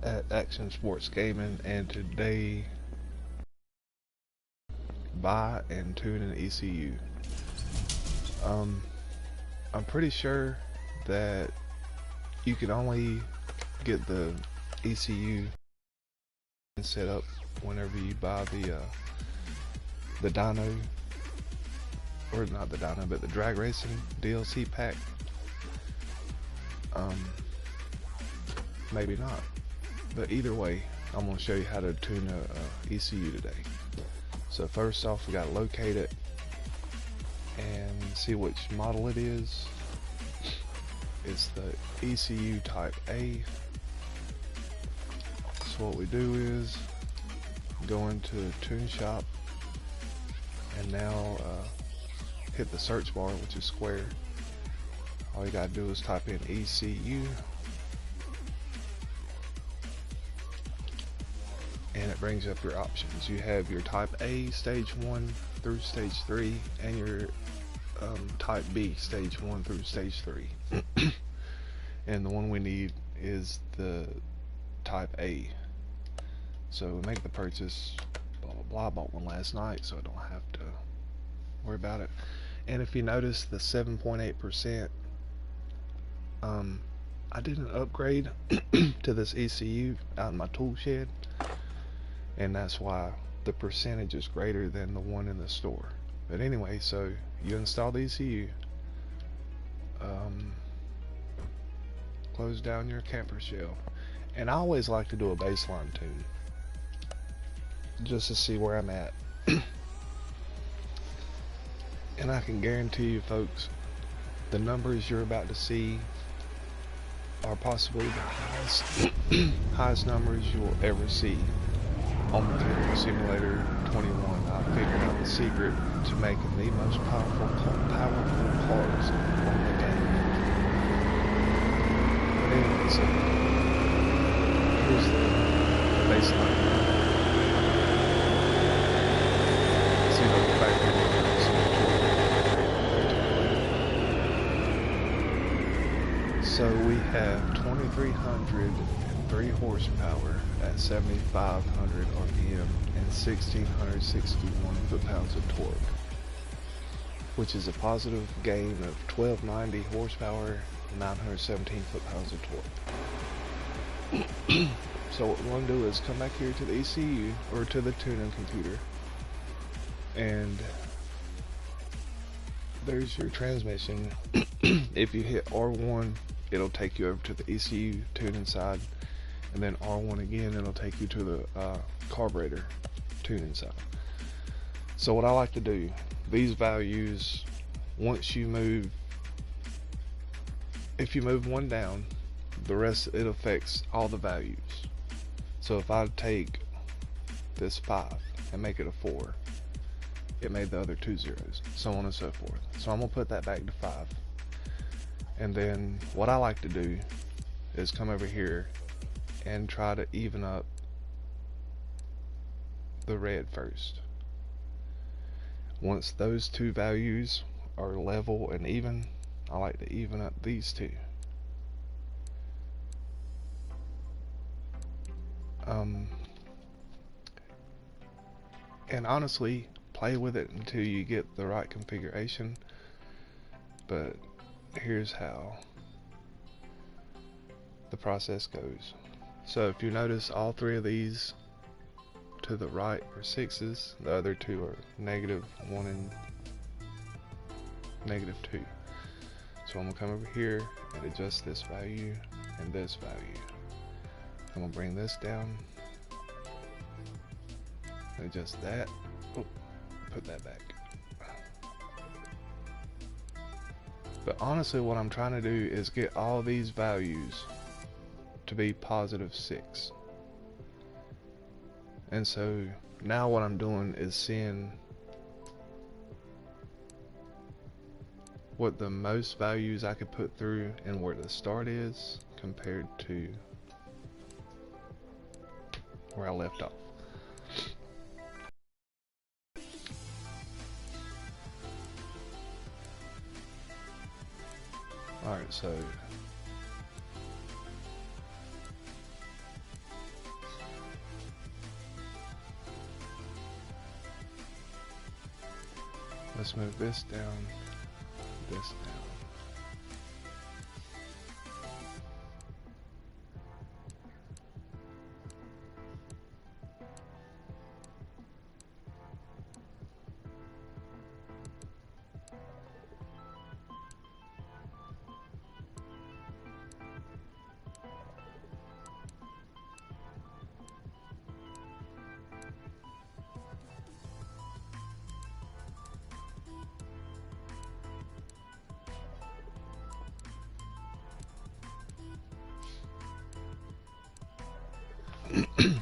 at Action Sports Gaming, and today buy and tune an ECU. I'm pretty sure that you can only get the ECU set up whenever you buy the dyno, or not the dyno, but the drag racing DLC pack. Maybe not, but either way, I'm going to show you how to tune a ECU today. So first off, we got to locate it and see which model it is. It's the ECU type A. So what we do is go into Tune Shop and now hit the search bar, which is square. All you gotta do is type in ECU, and it brings up your options. You have your type A stage 1 through stage 3, and your type B stage 1 through stage 3. And the one we need is the type A. So we make the purchase, blah blah blah. I bought one last night, so I don't have to worry about it. And if you notice the 7.8%, I did an upgrade to this ECU out in my tool shed, and that's why the percentage is greater than the one in the store. But anyway, so you install the ECU, close down your camper shell, and I always like to do a baseline tune just to see where I'm at. And I can guarantee you folks, the numbers you're about to see are possibly the highest numbers you will ever see on Mechanic Simulator 21. I figured out the secret to making the most powerful cars on the game. But anyway, so here's the baseline. See what the factory is. So we have 2,303 horsepower at 7,500 RPM and 1,661 foot-pounds of torque, which is a positive gain of 1,290 horsepower and 917 foot-pounds of torque. So what we're going to do is come back here to the ECU, or to the tuning computer, and there's your transmission. If you hit R1, it'll take you over to the ECU tuning side, and then R1 again, it'll take you to the carburetor tuning side. So what I like to do, these values, once you move, if you move one down, the rest, it affects all the values. So if I take this 5 and make it a 4, it made the other 2 zeros, so on and so forth. So I'm gonna put that back to 5. And then what I like to do is come over here and try to even up the red first. Once those two values are level and even, I like to even up these two. And honestly, play with it until you get the right configuration, but here's how the process goes. So if you notice, all 3 of these to the right are 6s, the other 2 are -1 and -2. So I'm gonna come over here and adjust this value and this value. I'm gonna bring this down, adjust that, put that back. But honestly, what I'm trying to do is get all these values to be +6. And so now what I'm doing is seeing what the most values I could put through and where the start is compared to where I left off. Alright, so Let's move this down, this down.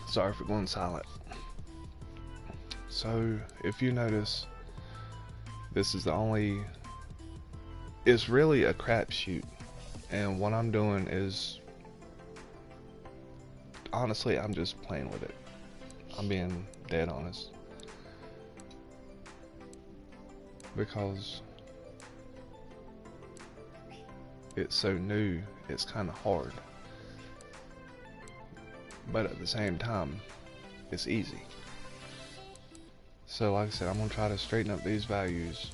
Sorry for going silent. So if you notice, this is the only, it's really a crapshoot, and what I'm doing is, honestly, I'm just playing with it. I'm being dead honest, because it's so new, it's kind of hard. But at the same time, it's easy. So like I said, I'm going to try to straighten up these values.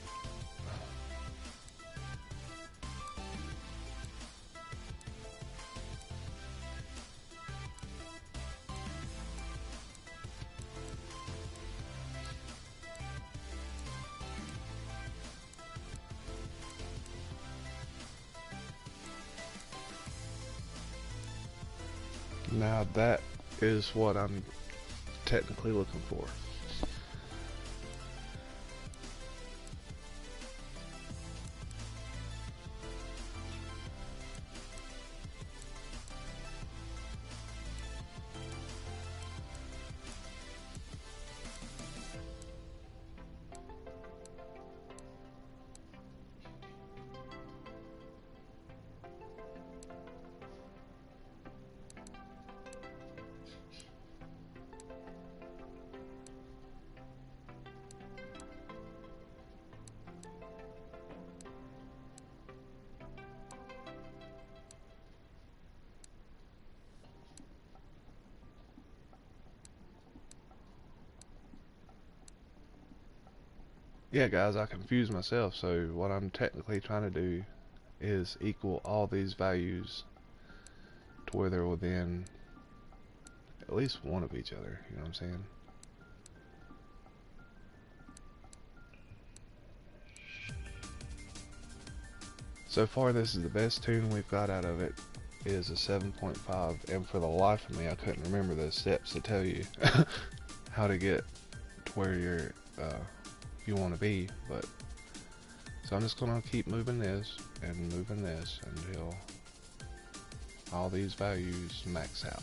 Now that is what I'm technically looking for. Yeah guys, I confused myself. So what I'm technically trying to do is equal all these values to where they're within at least one of each other, you know what I'm saying? So far this is the best tune we've got out of it, is a 7.5, and for the life of me I couldn't remember the steps to tell you how to get to where you want to be. But so I'm just gonna keep moving this and moving this until all these values max out.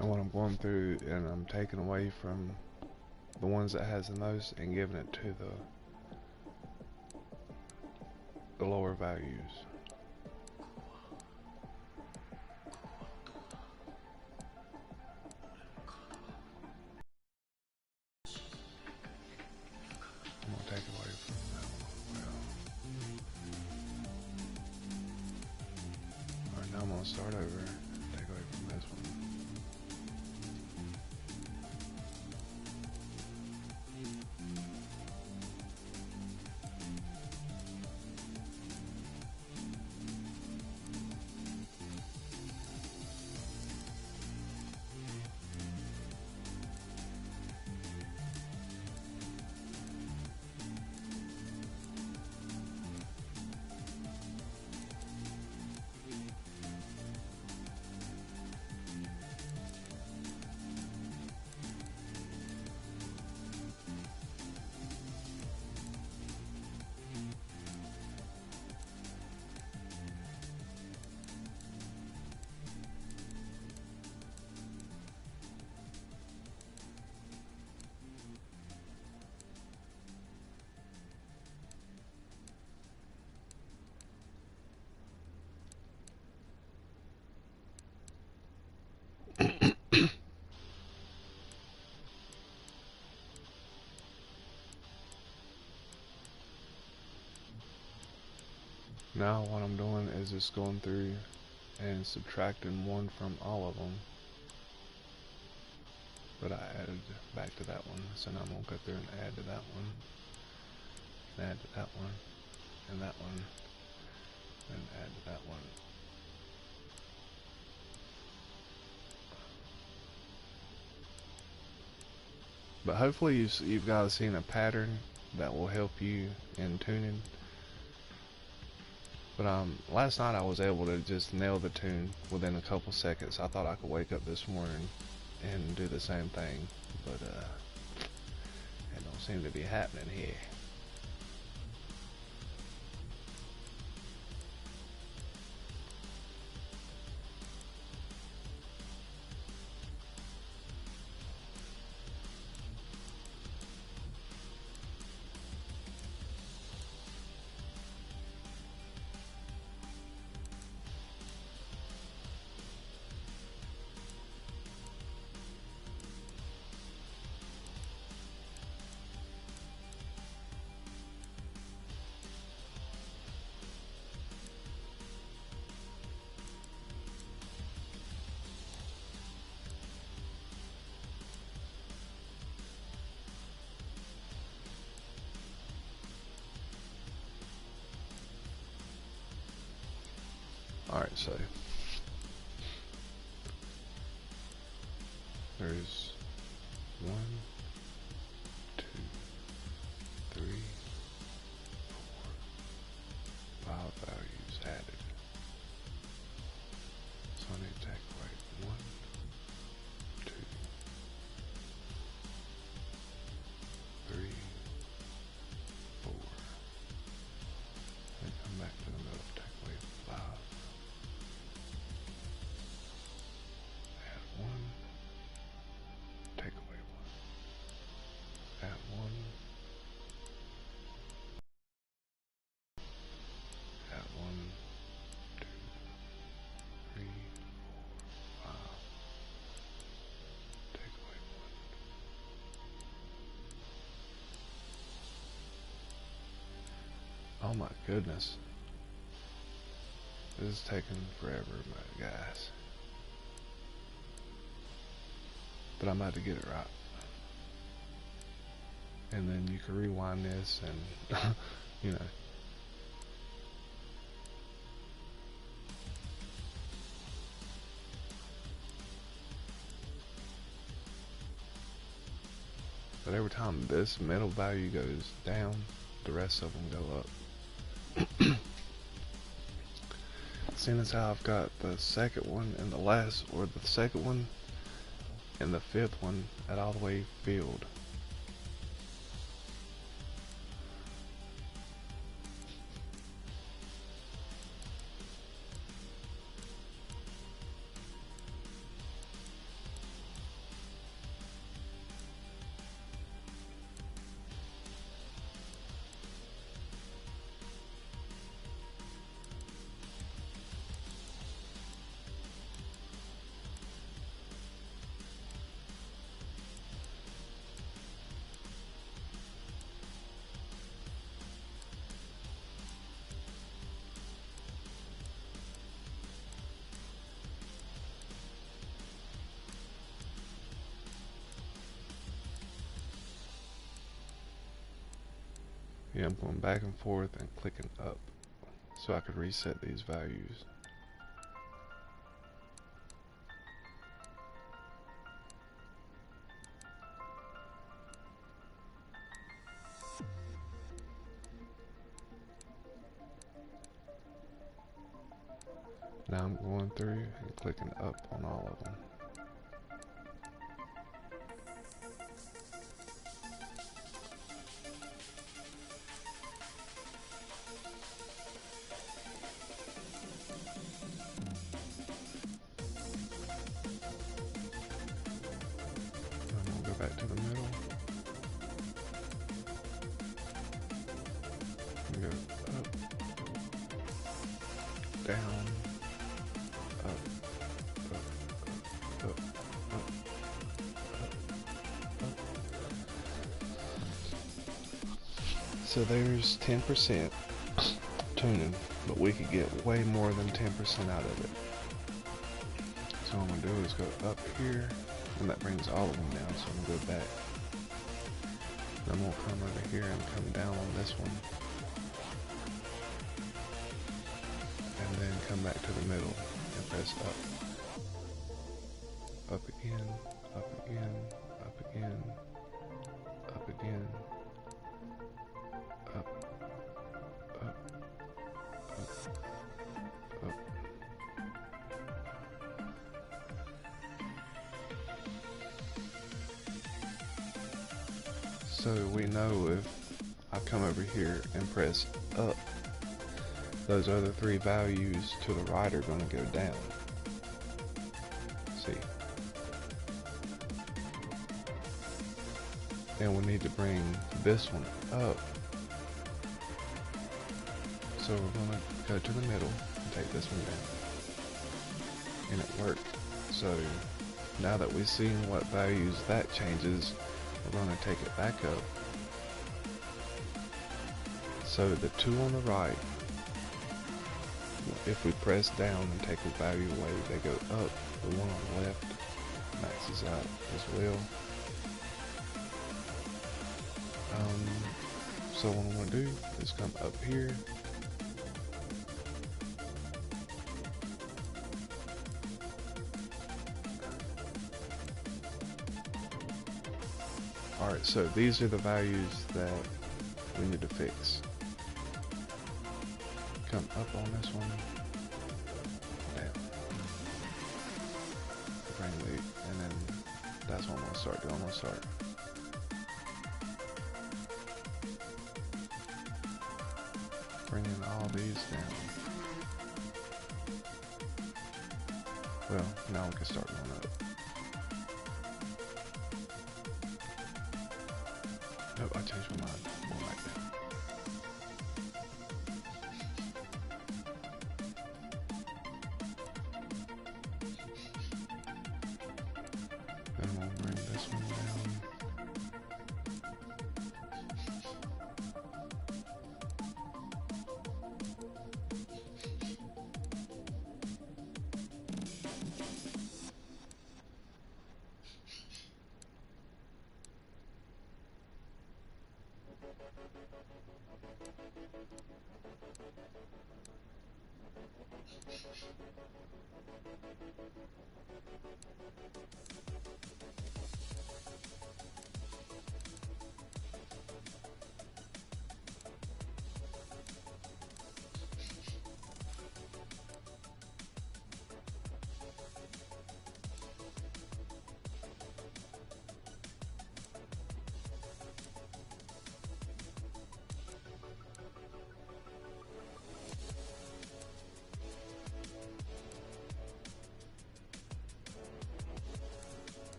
And what I'm going through, and I'm taking away from the ones that has the most and giving it to the lower values. I'm gonna take away from that one. Now what I'm doing is just going through and subtracting 1 from all of them. But I added back to that one, so now I'm going to go through and add to that one, and add to that one, and that one, and add to that one. But hopefully you've guys seen a pattern that will help you in tuning. But last night I was able to just nail the tune within a couple seconds. I thought I could wake up this morning and do the same thing, but it don't seem to be happening here. Alright, so there's 1, 2, 3, 4, 5 values added. So I need to take away 1, 2, 3, 4, and come back to the middle, take away 5. Add 1, take away 1, add 1, add 1, 2, 3, 4, 5, take away 1. Oh my goodness. This is taking forever, my guys. But I'm about to get it right. And then you can rewind this and, you know. But every time this middle value goes down, the rest of them go up. Seeing as how I've got the second one and the last, or the second one and the fifth one at all the way filled. Yeah, I'm going back and forth and clicking up so I could reset these values. Now I'm going through and clicking up on all of them. I'm gonna go back to the middle. Go up, down, up, up, up, up, up, up. So there's 10% tuning. but we could get way more than 10% out of it. So what I'm going to do is go up here, and that brings all of them down, so I'm going to go back. Then we'll come over here and come down on this one. And then come back to the middle and press up. Up again, up again, up again, up again, up, up, up, up. So we know if I come over here and press up, those other three values to the right are going to go down. See? And we need to bring this one up. So we're going to go to the middle and take this one down. And it worked. So now that we've seen what values that changes, we're going to take it back up. So the two on the right, if we press down and take a value away, they go up. The one on the left maxes out as well. So what I'm going to do is come up here. Alright, so these are the values that we need to fix. Come up on this one, down, bring loop, and then that's what I'm going to start doing. I'm going to start bringing all these down. Well, now we can start going up. Nope, I changed my mind. More like that. Then we'll bring this one down.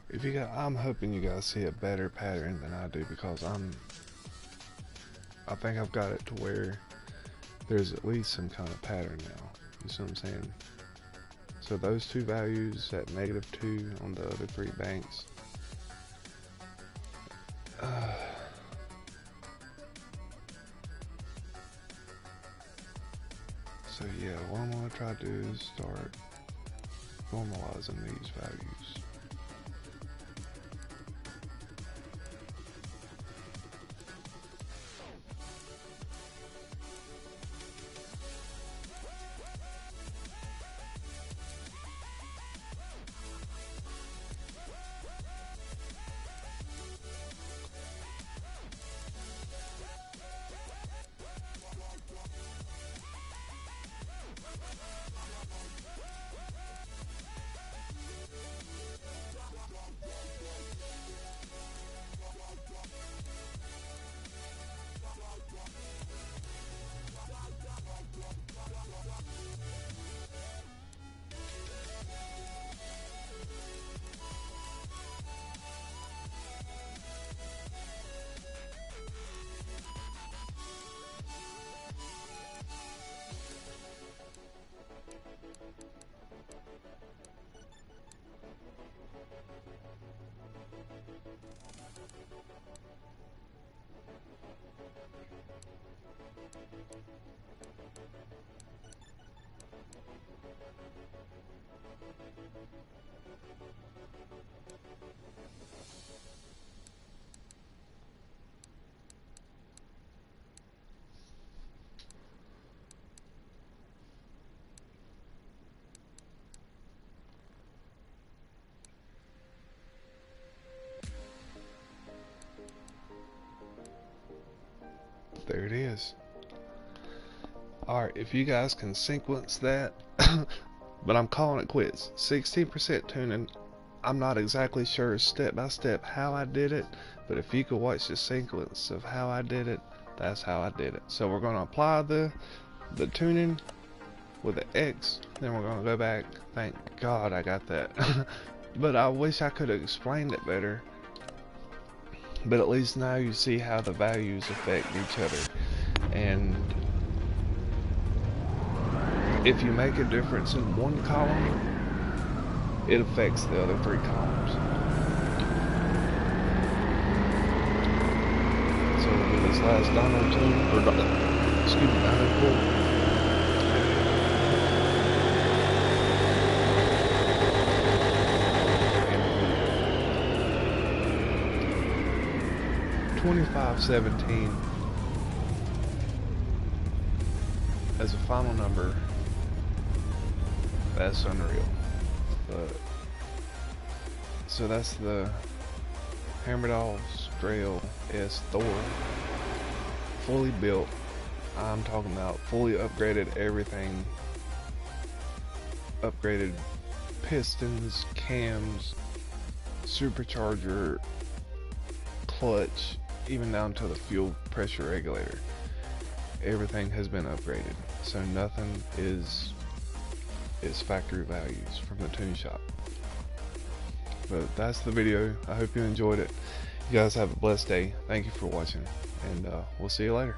If you guys, I'm hoping you guys see a better pattern than I do, because I think I've got it to where there's at least some kind of pattern now. You see what I'm saying? So those two values at -2 on the other three banks. So yeah, what I'm going to try to do is start normalizing these values. There it is. Alright, if you guys can sequence that, but I'm calling it quits. 16% tuning. I'm not exactly sure step by step how I did it, but if you could watch the sequence of how I did it, that's how I did it. So we're going to apply the tuning with the X, then we're going to go back. Thank God I got that. But I wish I could have explained it better. But at least now you see how the values affect each other. And if you make a difference in one column, it affects the other 3 columns. So we'll do this last dyno tune, or dyno pull. $25.17 as a final number. That's unreal. But so that's the Hammerdoll Strail S Thor, fully built. I'm talking about fully upgraded everything. Upgraded pistons, cams, supercharger, clutch, even down to the fuel pressure regulator. Everything has been upgraded, so nothing is factory values from the tune shop. But that's the video. I hope you enjoyed it. You guys have a blessed day. Thank you for watching, and we'll see you later.